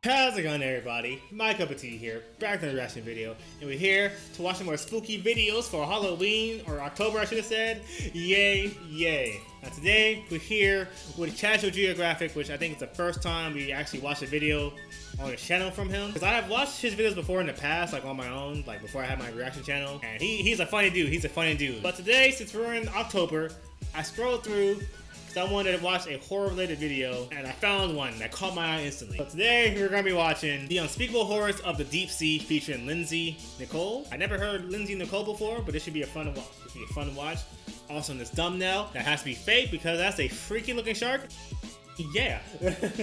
How's it going, everybody? MyCupOfTea here, back to the reaction video, and we're here to watch some more spooky videos for Halloween, or October I should have said. Yay, yay. Now today, we're here with Casual Geographic, which I think is the first time we actually watched a video on the channel from him. Because I have watched his videos before in the past, like on my own, like before I had my reaction channel, and he's a funny dude, But today, since we're in October, I scrolled through because I wanted to watch a horror-related video, and I found one that caught my eye instantly. So today, we're going to be watching The Unspeakable Horrors of the Deep Sea featuring LindsayNikole. I never heard LindsayNikole before, but this should be a fun to watch. Also, in this thumbnail, that has to be fake because that's a freaky looking shark. Yeah.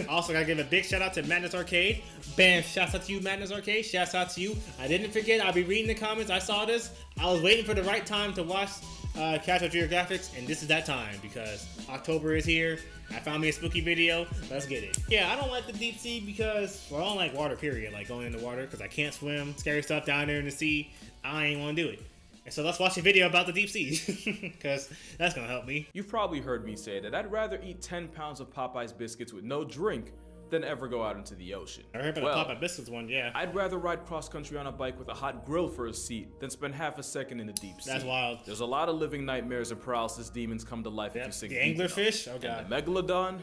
Also, gotta give a big shout out to Madness Arcade. Bam, shouts out to you, Madness Arcade. Shouts out to you. I didn't forget, I'll be reading the comments. I saw this. I was waiting for the right time to watch Casual Geographics, and this is that time because October is here. I found me a spooky video. Let's get it. Yeah, I don't like the deep sea because, well, I don't like water, period. Like going in the water because I can't swim. Scary stuff down there in the sea. I ain't want to do it. And so let's watch a video about the deep sea because that's going to help me. You've probably heard me say that I'd rather eat 10 pounds of Popeye's biscuits with no drink than ever go out into the ocean. I heard about the Popeye biscuits one, yeah. I'd rather ride cross country on a bike with a hot grill for a seat than spend half a second in the deep sea. That's wild. There's a lot of living nightmares and paralysis demons come to life if you sink the anglerfish? Oh god. And the megalodon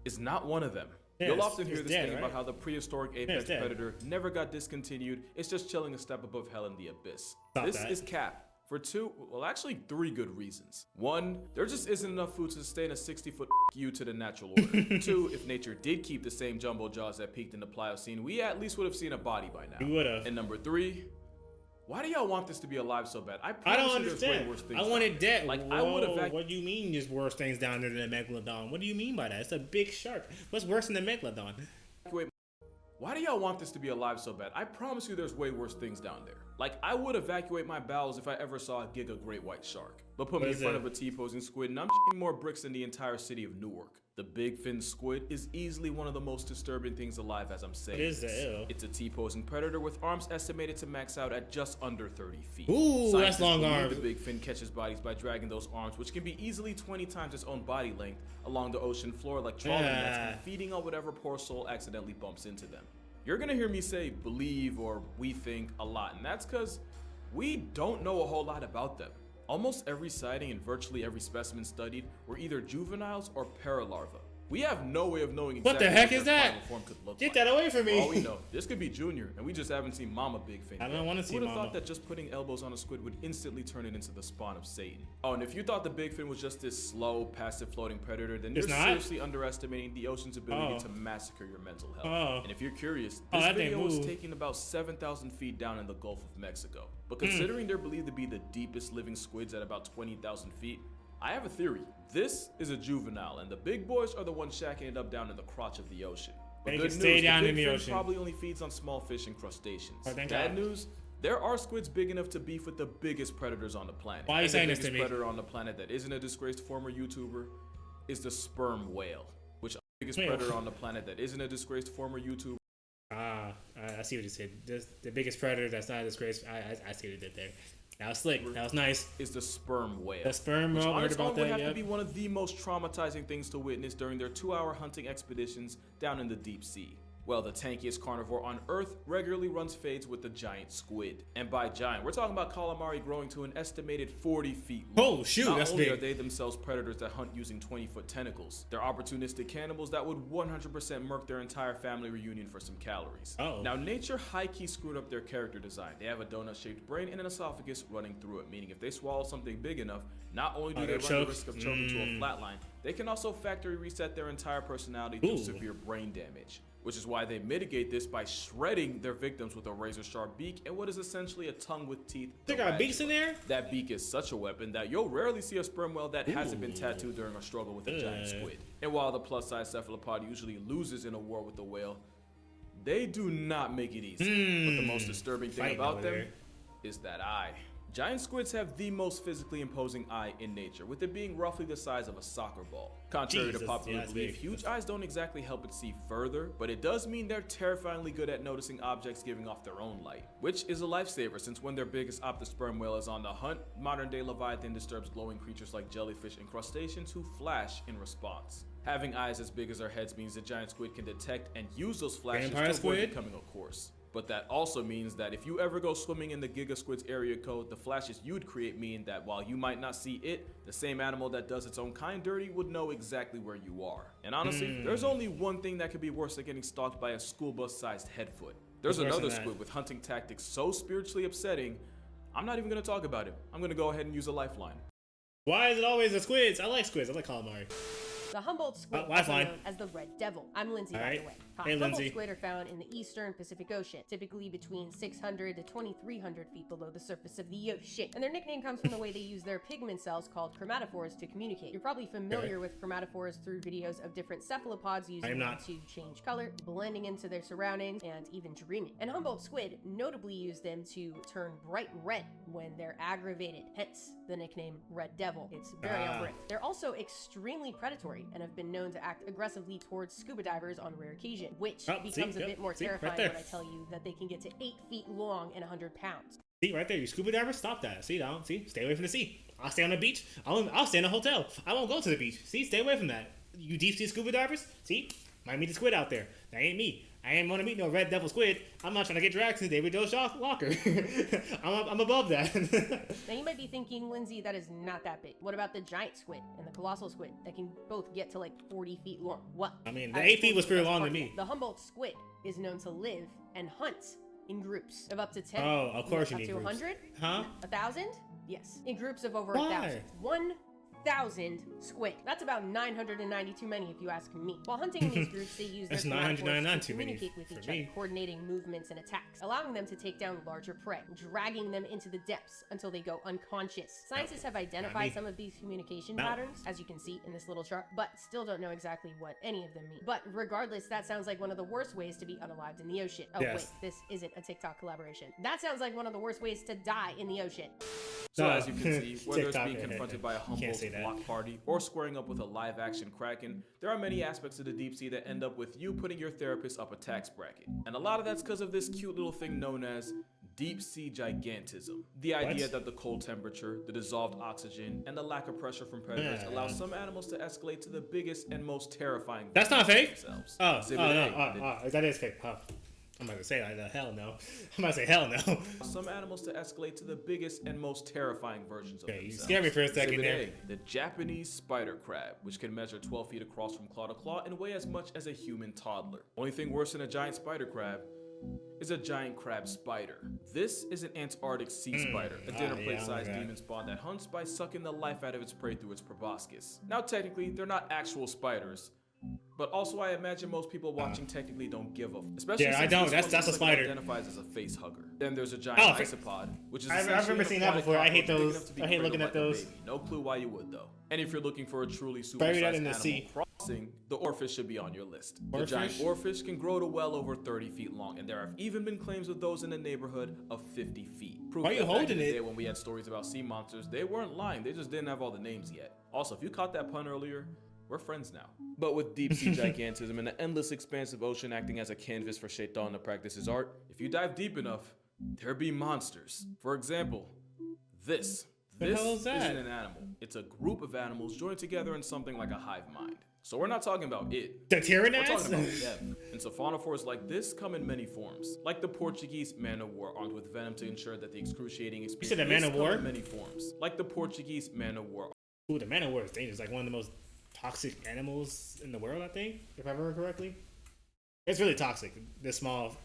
is not one of them. Yeah, You'll often hear this dead, thing right? about how the prehistoric apex predator never got discontinued. It's just chilling a step above hell in the abyss. This is cap. For actually three good reasons. One, there just isn't enough food to sustain a 60-foot you to the natural order. Two, if nature did keep the same jumbo jaws that peaked in the Pliocene, we at least would have seen a body by now. We would have. And number three, why do y'all want this to be alive so bad? I don't understand. Way worse things I want it dead. Like, I would have. What do you mean there's worse things down there than a megalodon? What do you mean by that? It's a big shark. What's worse than a megalodon? Why do y'all want this to be alive so bad? I promise you there's way worse things down there. Like, I would evacuate my bowels if I ever saw a giga great white shark. But put me in front of a T-posing squid and I'm shitting more bricks than the entire city of Newark. The big fin squid is easily one of the most disturbing things alive as I'm saying. What is that? It's a T-posing predator with arms estimated to max out at just under 30 feet. Ooh, that's long arms. The big fin catches bodies by dragging those arms, which can be easily 20 times its own body length, along the ocean floor like trawling nets and feeding on whatever poor soul accidentally bumps into them. You're gonna hear me say believe or we think a lot, and that's because we don't know a whole lot about them. Almost every sighting and virtually every specimen studied were either juveniles or paralarvae. We have no way of knowing exactly what the heck is that? Get that away from me. All we know, this could be Junior, and we just haven't seen Mama Big Fin. I don't want to see Mama. Who would have thought that just putting elbows on a squid would instantly turn it into the spawn of Satan? Oh, and if you thought the Big Fin was just this slow, passive floating predator, then you're seriously underestimating the ocean's ability to massacre your mental health. And if you're curious, this video was taken about 7,000 feet down in the Gulf of Mexico. But considering they're believed to be the deepest living squids at about 20,000 feet, I have a theory. This is a juvenile, and the big boys are the ones shacking it up down in the crotch of the ocean. But they good can news, stay down the in the big fin ocean. Probably only feeds on small fish and crustaceans. Bad God. News, there are squids big enough to beef with the biggest predators on the planet. Why are you saying this to me? The biggest predator on the planet that isn't a disgraced former YouTuber is the sperm whale. Which the biggest predator on the planet that isn't a disgraced former YouTuber. I see what you said. The biggest predator that's not a disgrace. I see what you did there. That was slick. That was nice. Is the sperm whale. The sperm whale. Which would have to be one of the most traumatizing things to witness during their 2-hour hunting expeditions down in the deep sea. Well, the tankiest carnivore on Earth regularly runs fades with the giant squid. And by giant, we're talking about calamari growing to an estimated 40 feet long. Oh shoot, Not that's only big. are they themselves predators that hunt using 20-foot tentacles, they're opportunistic cannibals that would 100% murk their entire family reunion for some calories. Now, nature high-key screwed up their character design. They have a donut-shaped brain and an esophagus running through it, meaning if they swallow something big enough, not only do they run the risk of choking to a flatline, they can also factory reset their entire personality through severe brain damage. Which is why they mitigate this by shredding their victims with a razor-sharp beak and what is essentially a tongue with teeth. They got beaks in there? That beak is such a weapon that you'll rarely see a sperm whale that hasn't been tattooed during a struggle with a giant squid. And while the plus-size cephalopod usually loses in a war with the whale, they do not make it easy. But the most disturbing thing about them is that eye. Giant squids have the most physically imposing eye in nature, with it being roughly the size of a soccer ball. Contrary to popular belief, huge eyes don't exactly help it see further, but it does mean they're terrifyingly good at noticing objects giving off their own light, which is a lifesaver since when their biggest optosperm whale is on the hunt, modern-day Leviathan disturbs glowing creatures like jellyfish and crustaceans who flash in response. Having eyes as big as our heads means the giant squid can detect and use those flashes Vampire to avoid squid? becoming a course. But that also means that if you ever go swimming in the Giga Squid's area code, the flashes you'd create mean that while you might not see it, the same animal that does its own kind dirty would know exactly where you are. And honestly, there's only one thing that could be worse than getting stalked by a school bus-sized headfoot. There's another squid with hunting tactics so spiritually upsetting, I'm not even gonna talk about it. I'm gonna go ahead and use a lifeline. Why is it always the squids? I like squids. I like calamari. The Humbl Squid, also lifeline. known as the Red Devil. I'm Lindsay, by the way. Hey, Lindsay. Humbl Squid are found in the eastern Pacific Ocean, typically between 600 to 2,300 feet below the surface of the ocean. And their nickname comes from the way they use their pigment cells called chromatophores to communicate. You're probably familiar with chromatophores through videos of different cephalopods using them to change color, blending into their surroundings, and even dreaming. And Humbl Squid notably use them to turn bright red when they're aggravated, hence the nickname Red Devil. It's very on brand. They're also extremely predatory and have been known to act aggressively towards scuba divers on rare occasion, which becomes a bit more terrifying when I tell you that they can get to 8 feet long and 100 pounds. See, right there, you scuba divers, stop that. See, don't, see, stay away from the sea. I'll stay on the beach. I'll stay in a hotel. I won't go to the beach. See, stay away from that. You deep sea scuba divers, see, might meet the squid out there. That ain't me. I ain't want to meet no red devil squid. I'm not trying to get dragged to David Doe Walker. I'm above that. Now you might be thinking, Lindsay, that is not that big. What about the giant squid and the colossal squid that can both get to like 40 feet long? What? I mean, the 8 feet was pretty long to me. The Humbl Squid is known to live and hunt in groups of up to 10. Oh, of course you need up to groups. 100? Huh? 1,000? Yes. In groups of over Why? 1,000. 1,000 squid. That's about 990 too many if you ask me. While hunting in these groups, they use their That's 999 chromatophores to too many communicate with for each me. other, coordinating movements and attacks, allowing them to take down larger prey, dragging them into the depths until they go unconscious. Scientists have identified some of these communication patterns, as you can see in this little chart, but still don't know exactly what any of them mean. But regardless, that sounds like one of the worst ways to be unalived in the ocean. Oh wait, this isn't a TikTok collaboration. That sounds like one of the worst ways to die in the ocean. So as you can see, whether it's TikTok, being confronted by a Humbl block party or squaring up with a live-action Kraken, there are many aspects of the deep sea that end up with you putting your therapist up a tax bracket. And a lot of that's because of this cute little thing known as deep sea gigantism. The idea that the cold temperature, the dissolved oxygen, and the lack of pressure from predators allow some animals to escalate to the biggest and most terrifying. That's not fake? Themselves. No, that is fake. Huh. I'm about to say hell no. I'm about to say hell no. Some animals to escalate to the biggest and most terrifying versions of themselves. You scared me for a second there. A, the Japanese spider crab, which can measure 12 feet across from claw to claw and weigh as much as a human toddler. Only thing worse than a giant spider crab is a giant crab spider. This is an Antarctic sea spider, a dinner plate-sized demon spawn that hunts by sucking the life out of its prey through its proboscis. Now technically, they're not actual spiders, but also I imagine most people watching technically don't give a especially since I don't. This That's a spider. Identifies as a face hugger. Then there's a giant isopod, which is I remember seeing that before. I hate those. I hate looking at those. No clue why you would though. And if you're looking for a truly supersized animal crossing, the oarfish should be on your list. The giant oarfish can grow to well over 30 feet long, and there have even been claims of those in the neighborhood of 50 feet. Proof why are you holding it? When we had stories about sea monsters, they weren't lying. They just didn't have all the names yet. Also, if you caught that pun earlier, we're friends now. But with deep sea gigantism and the endless expanse of ocean acting as a canvas for Shaitan to practice his art, if you dive deep enough, there be monsters. For example, this. This isn't an animal. It's a group of animals joined together in something like a hive mind. So we're not talking about it. The Tyrannus? We're talking about them. And sophonophores like this come in many forms. Like the Portuguese man-o-war armed with venom to ensure that the excruciating experience. You said the man-o-war? In many forms. Like the Portuguese man-o-war. Ooh, the man-o-war is dangerous. Like one of the most toxic animals in the world, I think, if I remember correctly. It's really toxic. This small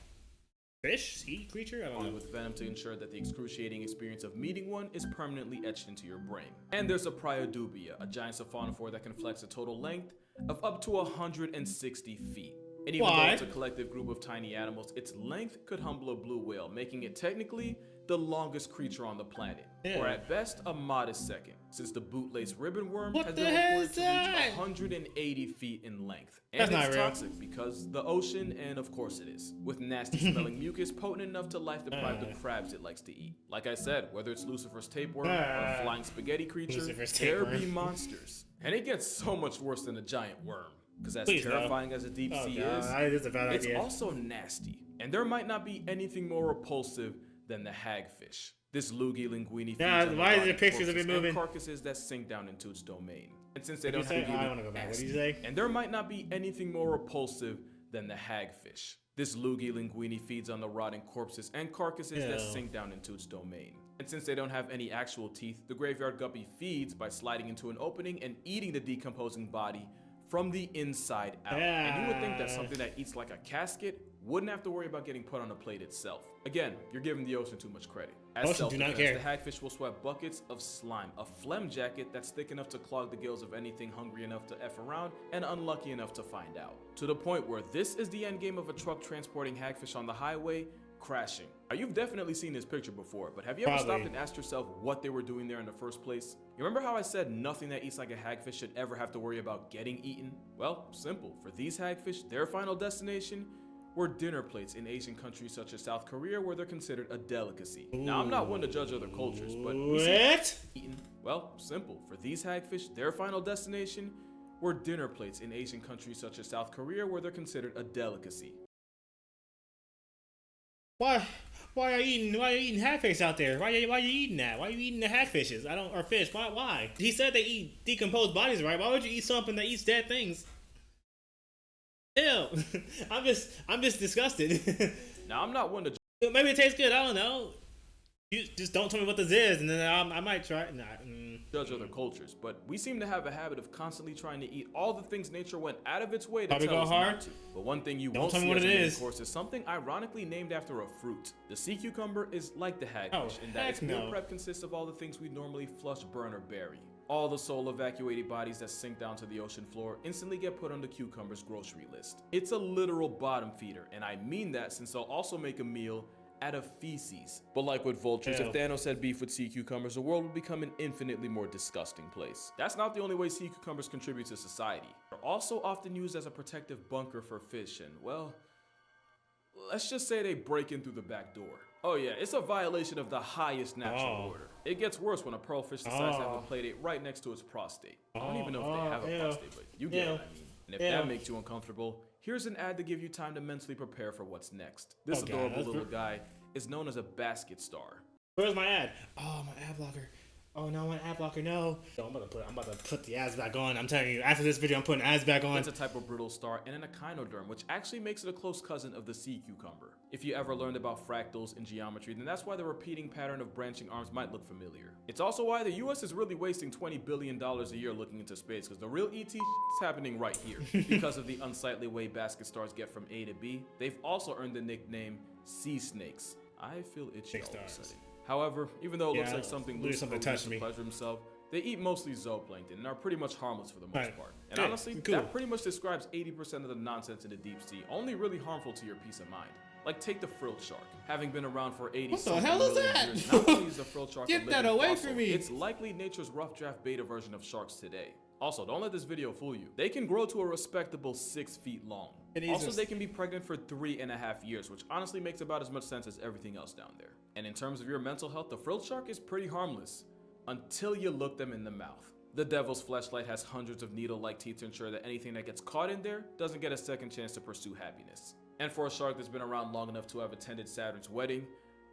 fish, sea creature, I don't know. With venom to ensure that the excruciating experience of meeting one is permanently etched into your brain. And there's a Priodubia, a giant sophonophore that can flex a total length of up to 160 feet. And even though it's a collective group of tiny animals, its length could humble a blue whale, making it technically the longest creature on the planet. Or at best, a modest second, since the bootlace ribbon worm has been reported to reach 180 feet in length. And it's toxic because the ocean, and of course it is, with nasty smelling mucus potent enough to life deprive the crabs it likes to eat. Like I said, whether it's Lucifer's tapeworm or a flying spaghetti creature, there be monsters. And it gets so much worse than a giant worm. Because as terrifying as a deep sea is, it's also nasty. And there might not be anything more repulsive than the hagfish. This loogie linguini feeds on why is there pictures of it moving? carcasses that sink down into its domain. And since they What don't did you have say? I want to go back. What did you say? and there might not be anything more repulsive than the hagfish. This loogie linguini feeds on the rotting corpses and carcasses that sink down into its domain. And since they don't have any actual teeth, the graveyard guppy feeds by sliding into an opening and eating the decomposing body from the inside out. And you would think that something that eats like a casket wouldn't have to worry about getting put on a plate itself. Again, you're giving the ocean too much credit. As self-defense, the hagfish will sweat buckets of slime, a phlegm jacket that's thick enough to clog the gills of anything hungry enough to F around and unlucky enough to find out. To the point where this is the end game of a truck transporting hagfish on the highway, crashing. Now, you've definitely seen this picture before, but have you ever stopped and asked yourself what they were doing there in the first place? You remember how I said nothing that eats like a hagfish should ever have to worry about getting eaten? Well, simple. For these hagfish, their final destination were dinner plates in Asian countries such as South Korea, where they're considered a delicacy. Now, I'm not one to judge other cultures, but eaten. Well, simple. For these hagfish, their final destination were dinner plates in Asian countries such as South Korea, where they're considered a delicacy. Why are you eating hagfish out there? Why are you eating that? Why are you eating the hagfishes? Or fish? Why? He said they eat decomposed bodies, right? Why would you eat something that eats dead things? Ew. I'm just disgusted. Now, I'm not one to maybe it tastes good. I don't know. You just don't tell me what this is, and then I might try it. Judge other cultures, but we seem to have a habit of constantly trying to eat all the things nature went out of its way to tell us not to. But one thing you won't see as a main course is something ironically named after a fruit. The sea cucumber is like the hagfish in that its meal prep consists of all the things we normally flush, burn, or bury. All the soul evacuated bodies that sink down to the ocean floor instantly get put on the cucumber's grocery list. It's a literal bottom feeder, and I mean that since they'll also make a meal out of feces. But like with vultures, if Thanos had beef with sea cucumbers, the world would become an infinitely more disgusting place. That's not the only way sea cucumbers contribute to society. They're also often used as a protective bunker for fish, and well, let's just say they break in through the back door. Oh yeah, it's a violation of the highest natural order. It gets worse when a pearlfish decides to have a playdate right next to its prostate. I don't even know if they have a prostate, but you get what I mean. And if that makes you uncomfortable, here's an ad to give you time to mentally prepare for what's next. This adorable little guy is known as a basket star. Where's my ad? Oh, my ad blocker. Oh no, my ad blocker, no. So I'm about to put the ads back on. I'm telling you, after this video, I'm putting ads back on. It's a type of brittle star and an echinoderm, which actually makes it a close cousin of the sea cucumber. If you ever learned about fractals in geometry, then that's why the repeating pattern of branching arms might look familiar. It's also why the US is really wasting $20 billion a year looking into space, because the real ET is happening right here. Because of the unsightly way basket stars get from A to B, they've also earned the nickname sea snakes. I feel itchy all of a sudden. However, even though it looks like something loose to pleasure himself, they eat mostly zooplankton and are pretty much harmless for the most part. And honestly, that pretty much describes 80% of the nonsense in the deep sea, only really harmful to your peace of mind. Like take the frilled shark. Having been around for 80 what the hell is that? Years, not only is the frilled shark Get that away from me! It's likely nature's rough draft beta version of sharks today. Also, don't let this video fool you. They can grow to a respectable 6 feet long. Also, they can be pregnant for 3.5 years, which honestly makes about as much sense as everything else down there. And in terms of your mental health, the frilled shark is pretty harmless until you look them in the mouth. The devil's fleshlight has hundreds of needle-like teeth to ensure that anything that gets caught in there doesn't get a second chance to pursue happiness. And for a shark that's been around long enough to have attended Saturn's wedding,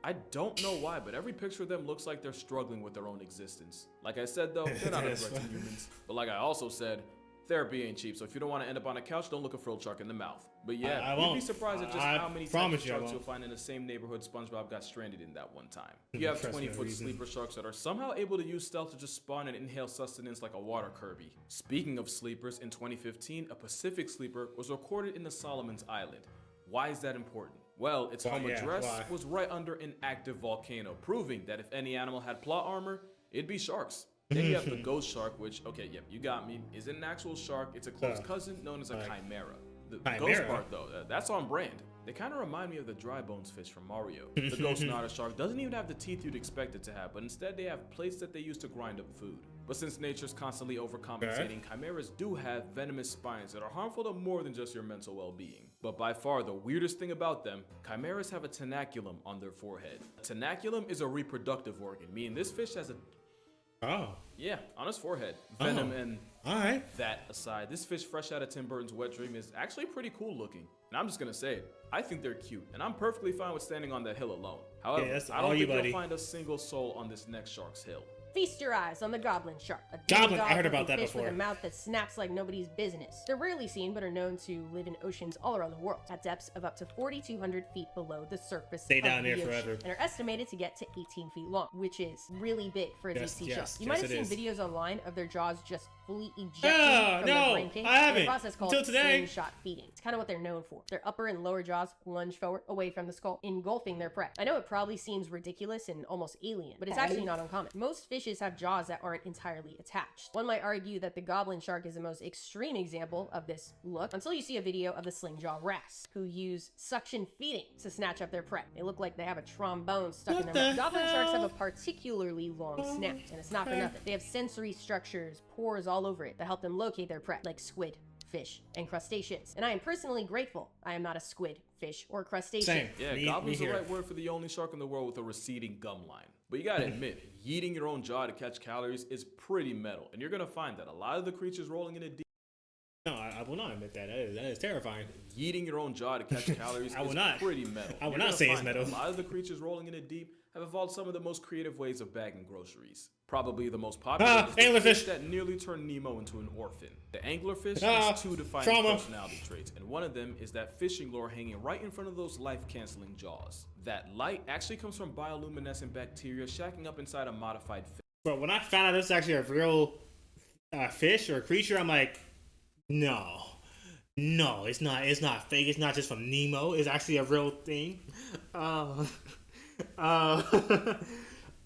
I don't know why, but every picture of them looks like they're struggling with their own existence. Like I said though, they're not a threat to humans. But like I also said, therapy ain't cheap, so if you don't want to end up on a couch, don't look a frilled shark in the mouth. But yeah, you'd be surprised at just how many types of sharks you'll find in the same neighborhood SpongeBob got stranded in that one time. You have 20-foot sleeper sharks that are somehow able to use stealth to just spawn and inhale sustenance like a water Kirby. Speaking of sleepers, in 2015, a Pacific sleeper was recorded in the Solomons Island. Why is that important? Well, its home address was right under an active volcano, proving that if any animal had plot armor, it'd be sharks. Then you have the ghost shark, which, okay, yep, you got me, isn't an actual shark. It's a close cousin known as a chimera. The ghost part, though, that's on brand. They kind of remind me of the dry bones fish from Mario. The ghost otter shark doesn't even have the teeth you'd expect it to have, but instead they have plates that they use to grind up food. But since nature's constantly overcompensating, chimeras do have venomous spines that are harmful to more than just your mental well-being. But by far the weirdest thing about them, chimeras have a tenaculum on their forehead. A tenaculum is a reproductive organ, meaning this fish has a yeah, on his forehead. Venom and that aside, this fish fresh out of Tim Burton's Wet Dream is actually pretty cool looking. And I'm just gonna say it, I think they're cute, and I'm perfectly fine with standing on that hill alone. However, I don't think you'll find a single soul on this next shark's hill. Feast your eyes on the Goblin Shark. A Goblin, dog I heard about looking that fish before. with a mouth that snaps like nobody's business. They're rarely seen, but are known to live in oceans all around the world, at depths of up to 4,200 feet below the surface Stay of down the there ocean, forever. and are estimated to get to 18 feet long, which is really big for a Yes, deep sea yes, shark. You yes, might have it seen is. videos online of their jaws just fully ejecting Oh, from no, their brain cage. I haven't. In a process called Until today. slingshot feeding. It's kind of what they're known for. Their upper and lower jaws lunge forward away from the skull, engulfing their prey. I know it probably seems ridiculous and almost alien, but it's actually not uncommon. Most fishes have jaws that aren't entirely attached. One might argue that the goblin shark is the most extreme example of this look, until you see a video of the sling jaw wrasse, who use suction feeding to snatch up their prey. They look like they have a trombone stuck in What their the mouth. Goblin sharks have hell? a particularly long snout, and it's not for nothing. They have sensory structures, pores all over it, that help them locate their prey, like squid, fish, and crustaceans. And I am personally grateful I am not a squid, fish, or crustacean. Same. Yeah, Me goblin's the here. right word for the only shark in the world with a receding gum line. But you gotta admit, yeeting your own jaw to catch calories is pretty metal, and you're gonna find that a lot of the creatures rolling in a deep No, I will not admit that. That is terrifying. yeeting your own jaw to catch calories I will is not. pretty metal. I will You're not gonna say it's find that metal. A lot of the creatures rolling in it deep have evolved some of the most creative ways of bagging groceries. Probably the most popular is the anglerfish. fish that nearly turned Nemo into an orphan. The anglerfish has two defining trauma. personality traits, and one of them is that fishing lure hanging right in front of those life-canceling jaws. That light actually comes from bioluminescent bacteria shacking up inside a modified fish. But when I found out this is actually a real fish or a creature, I'm like, no, it's not. It's not fake. It's not just from Nemo. It's actually a real thing.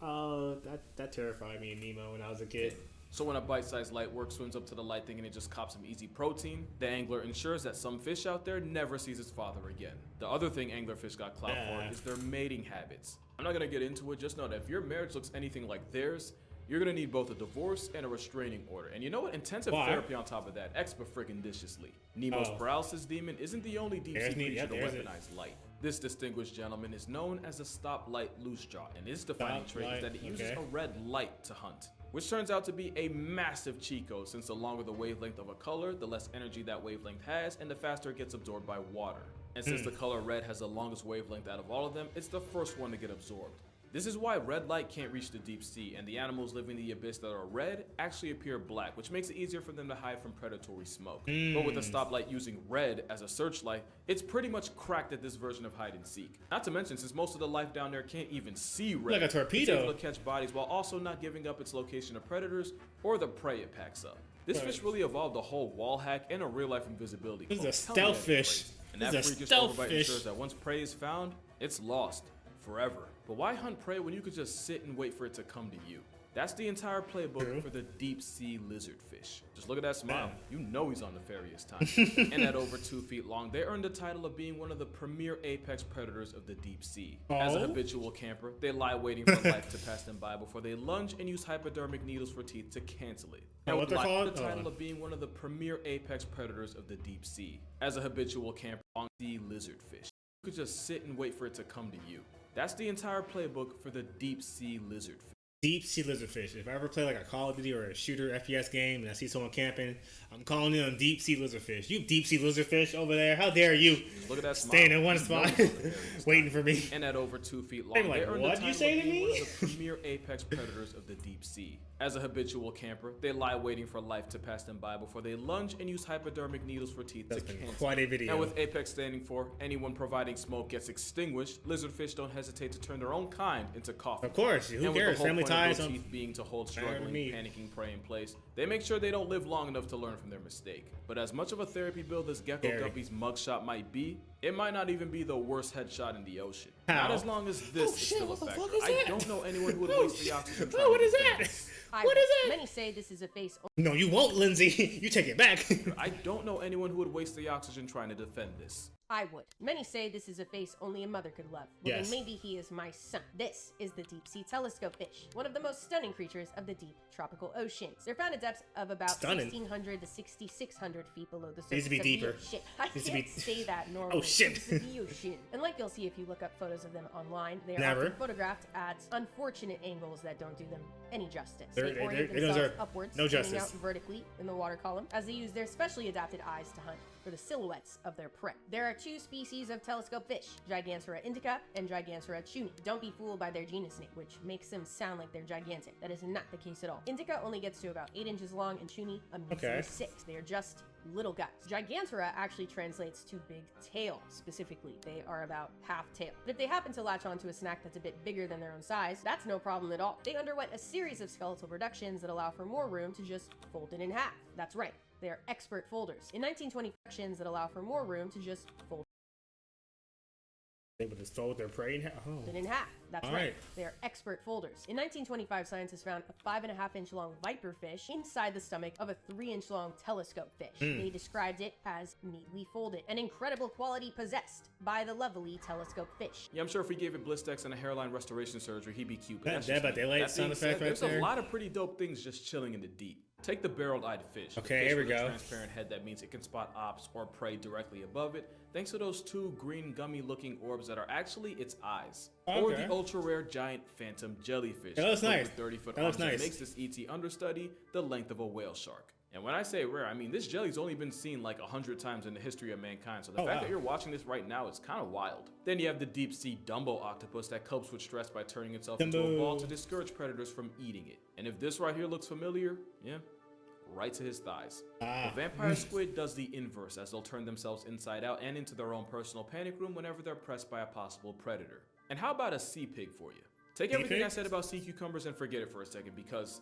That terrified me in Nemo when I was a kid. So when a bite-sized light work swims up to the light thinking it just cops some easy protein, the angler ensures that some fish out there never sees its father again. The other thing anglerfish got clout for is their mating habits. I'm not gonna get into it, just know that if your marriage looks anything like theirs, you're gonna need both a divorce and a restraining order. And you know what? Intensive Why? therapy on top of that, extra-freaking-viciously. Nemo's Oh. paralysis demon isn't the only deep-sea creature to there's it. weaponize light. This distinguished gentleman is known as a stoplight loose jaw, and its defining trait is that it uses a red light to hunt, which turns out to be a massive cheat code, since the longer the wavelength of a color, the less energy that wavelength has, and the faster it gets absorbed by water. And since the color red has the longest wavelength out of all of them, it's the first one to get absorbed. This is why red light can't reach the deep sea, and the animals living in the abyss that are red actually appear black, which makes it easier for them to hide from predatory smoke. But with a stoplight using red as a searchlight, it's pretty much cracked at this version of hide and seek. Not to mention, since most of the life down there can't even see red, Like a torpedo. it's able to catch bodies while also not giving up its location to predators or the prey it packs up. This Right. fish really evolved a whole wall hack and a real-life invisibility This is code. a Tell me stealth that's fish. crazy. And This that is a freakish stealth overbite fish. ensures that once prey is found, it's lost forever. But why hunt prey when you could just sit and wait for it to come to you? That's the entire playbook True. for the deep sea lizardfish. Just look at that smile. Yeah. You know he's on nefarious time. And at over 2 feet long, they earned the title of being one of the premier apex predators of the deep sea. As a Oh? habitual camper, they lie waiting for life to pass them by before they lunge and use hypodermic needles for teeth to cancel it. Oh, what And they're with called? the title Oh. of being one of the premier apex predators of the deep sea. As a habitual camper, on sea lizardfish, you could just sit and wait for it to come to you. That's the entire playbook for the deep sea lizardfish. Deep sea lizardfish. If I ever play like a Call of Duty or a shooter FPS game and I see someone camping, I'm calling them deep sea lizardfish. You deep sea lizardfish over there, how dare you? Look at that smile. Staying in one You know spot, he's on nefarious waiting time. for me. And at over 2 feet long, They be like, they earned "What the did you title say of to being one me?" of the premier apex predators of the deep sea. As a habitual camper, they lie waiting for life to pass them by before they lunge and use hypodermic needles for teeth That's to been cancel. quite a video. And with apex standing for anyone providing smoke gets extinguished, lizardfish don't hesitate to turn their own kind into coffee. Of course, who And with cares? the whole Family point of ties. those I'm- teeth being to hold Tired of struggling, meat. panicking prey in place, they make sure they don't live long enough to learn from their mistake. But as much of a therapy build as Gecko Scary. Guppy's mugshot might be, it might not even be the worst headshot in the ocean. How? Not as long as this Oh, is shit, still a what the factor. fuck is I that? don't know anyone who would Oh, waste the shit. oxygen Oh, trying what to is defend that? this. What is that? Many say this is a face No, you won't, Lindsay. You take it back. I don't know anyone who would waste the oxygen trying to defend this. I would. Many say this is a face only a mother could love. Well, Yes. then maybe he is my son. This is the deep sea telescope fish, one of the most stunning creatures of the deep tropical oceans. They're found at depths of about Stunning. 1,600 to 6,600 feet below the surface Needs to be of deeper. the ocean. I Needs to can't be- say that normally. Oh, shit. Surface of the ocean. And like you'll see if you look up photos of them online, they are Never. often photographed at unfortunate angles that don't do them any justice. They're- They orient they themselves deserve upwards, no standing justice. out vertically in the water column, as they use their specially adapted eyes to hunt. for the silhouettes of their prey. There are two species of telescope fish, Gigantora indica and Gigantora chuni. Don't be fooled by their genus name, which makes them sound like they're gigantic. That is not the case at all. Indica only gets to about 8 inches long, and chuni a measly 6. They are just little guys. Gigantora actually translates to big tail, specifically. They are about half tail. But if they happen to latch onto a snack that's a bit bigger than their own size, that's no problem at all. They underwent a series of skeletal reductions that allow for more room to just fold it in half. That's right. They are expert folders. In 1920, reductions that allow for more room to just fold Able to fold their prey in half. Oh. it in half. That's All right. right. They are expert folders. In 1925, scientists found a 5.5-inch long viper fish inside the stomach of a 3-inch long telescope fish. They described it as neatly folded, an incredible quality possessed by the lovely telescope fish. Yeah, I'm sure if we gave it Blistex and a hairline restoration surgery, he'd be cute. But That that's just but me. they laid That sound being effect said, right there's there. a lot of pretty dope things just chilling in the deep. Take the barreled-eyed fish. Okay, The fish here we with a go. transparent head that means it can spot ops or prey directly above it, thanks to those 2 green gummy-looking orbs that are actually its eyes. Or Okay. the ultra-rare giant phantom jellyfish. That looks equipped nice. with 30-foot That looks arms nice. makes this ET understudy the length of a whale shark. And when I say rare, I mean this jelly's only been seen like 100 times in the history of mankind, so the fact wow. that you're watching this right now is kind of wild. Then you have the deep sea Dumbo octopus that copes with stress by turning itself into a Dumbo. ball to discourage predators from eating it. And if this right here looks familiar, yeah, right to his thighs. The vampire squid does the inverse, as they'll turn themselves inside out and into their own personal panic room whenever they're pressed by a possible predator. And how about a sea pig for you? Take everything pig? I said about sea cucumbers and forget it for a second, because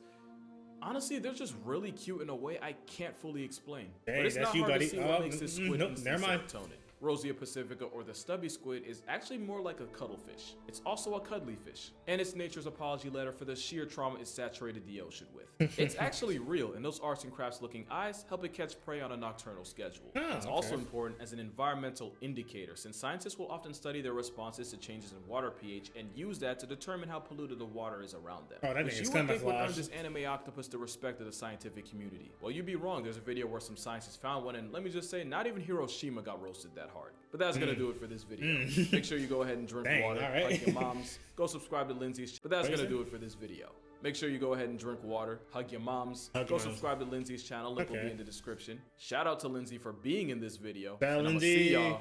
honestly, they're just really cute in a way I can't fully explain. Hey, But it's that's not you, hard buddy. to see Oh, what makes this squid nope, instantly never mind. serotonin. Rosia pacifica, or the stubby squid, is actually more like a cuttlefish. It's also a cuddly fish, and it's nature's apology letter for the sheer trauma it saturated the ocean with. It's actually real, and those arts and crafts looking eyes help it catch prey on a nocturnal schedule. Oh, It's also okay. important as an environmental indicator, since scientists will often study their responses to changes in water pH and use that to determine how polluted the water is around them. Oh, that Which thing is you would think would earn camouflage. this anime octopus the respect of the scientific community. Well, you'd be wrong. There's a video where some scientists found one, and let me just say, not even Hiroshima got roasted that hard. But that's gonna do it for this video. Make sure you go ahead and drink Dang, water, all right. hug your moms, go subscribe to Lindsay's. But that's What is gonna it? do it for this video. Make sure you go ahead and drink water, hug your moms, Hug go your moms. subscribe to Lindsay's channel. Link will Okay. be in the description. Shout out to Lindsay for being in this video. Shout out, and I'ma Lindsay. see y'all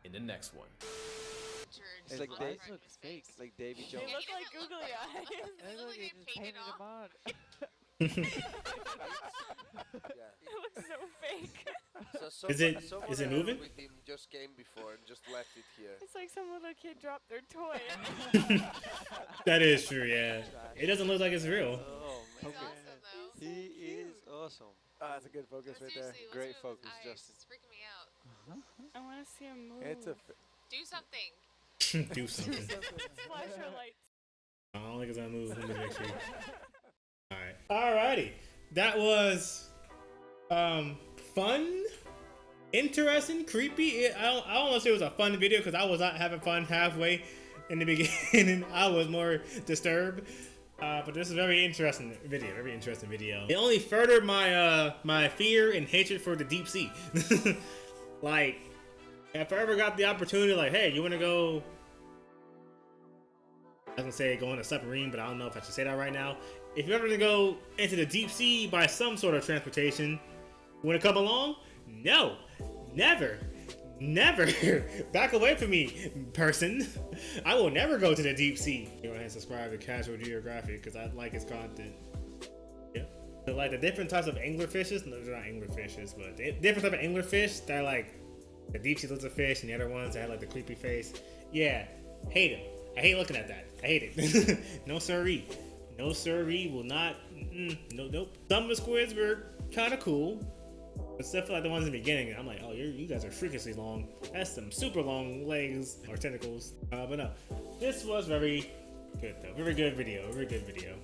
in the next one. It's like they look fake, like Davy They Jones. look like googly eyes. They look like they just painted them on. It looks so fake. So Is it- someone is it else moving? with him just came before and just left it here. It's like some little kid dropped their toy. That is true, yeah. It doesn't look like it's real. Oh man, He's awesome, though. he is awesome. That's a good focus No, right there. seriously, what's Great wrong with focus, his eyes? Justin. It's freaking me out. I want to see him move. It's a. Do something. Do something. Flash our lights. I don't think it's gonna move. Let me make sure. Alright. Alrighty. That was fun, interesting, creepy. I don't want to say it was a fun video because I was not having fun halfway in the beginning. I was more disturbed. But this is a very interesting video. Very interesting video. It only furthered my my fear and hatred for the deep sea. Like, if I ever got the opportunity, like, hey, you want to go? I was gonna say go on a submarine, but I don't know if I should say that right now. If you're ever gonna go into the deep sea by some sort of transportation, you wanna come along? No, never, never. Back away from me, person. I will never go to the deep sea. Go ahead and subscribe to Casual Geographic because I like his content. Yeah. So, like the different types of anglerfishes, no, they're not anglerfishes, but different type of anglerfish that are like the deep sea lizardfish and the other ones that have like the creepy face. Yeah, hate them. I hate looking at that. I hate it. No siree. No siree. Will not. No, nope. Some of the squids were kind of cool, except for like the ones in the beginning. I'm like, oh, you guys are freakishly long. That's some super long legs or tentacles. But no, this was very good though. Very good video. Very good video.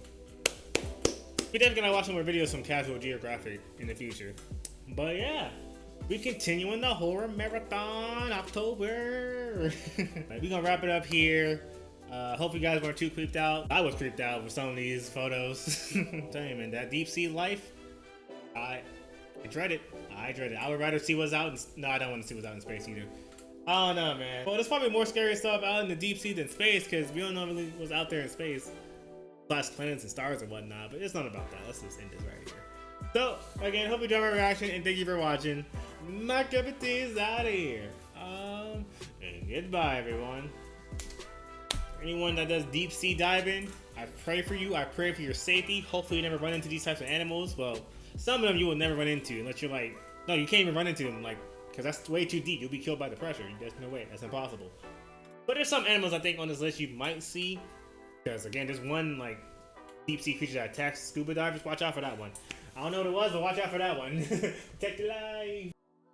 We're definitely gonna watch some more videos from Casual Geographic in the future. But yeah. We continuing the horror marathon October. We're gonna wrap it up here. Hope you guys weren't too creeped out. I was creeped out with some of these photos. Tell you, man, that deep sea life, I dread it. I dread it. I would rather see what's out. No, I don't want to see what's out in space either. I don't know, man. Well, there's probably more scary stuff out in the deep sea than space because we don't know really what's out there in space. Plus planets and stars and whatnot. But it's not about that. Let's just end this right here. So, again, hope you enjoyed my reaction and thank you for watching. My cup of tea is out of here. And goodbye, everyone. Anyone that does deep sea diving, I pray for you. I pray for your safety. Hopefully, you never run into these types of animals. Well, some of them you will never run into unless you're like, no, you can't even run into them, like, because that's way too deep. You'll be killed by the pressure. There's no way. That's impossible. But there's some animals I think on this list you might see. Because again, there's one like deep sea creature that attacks scuba divers. Watch out for that one. I don't know what it was, but watch out for that one. Protect your life.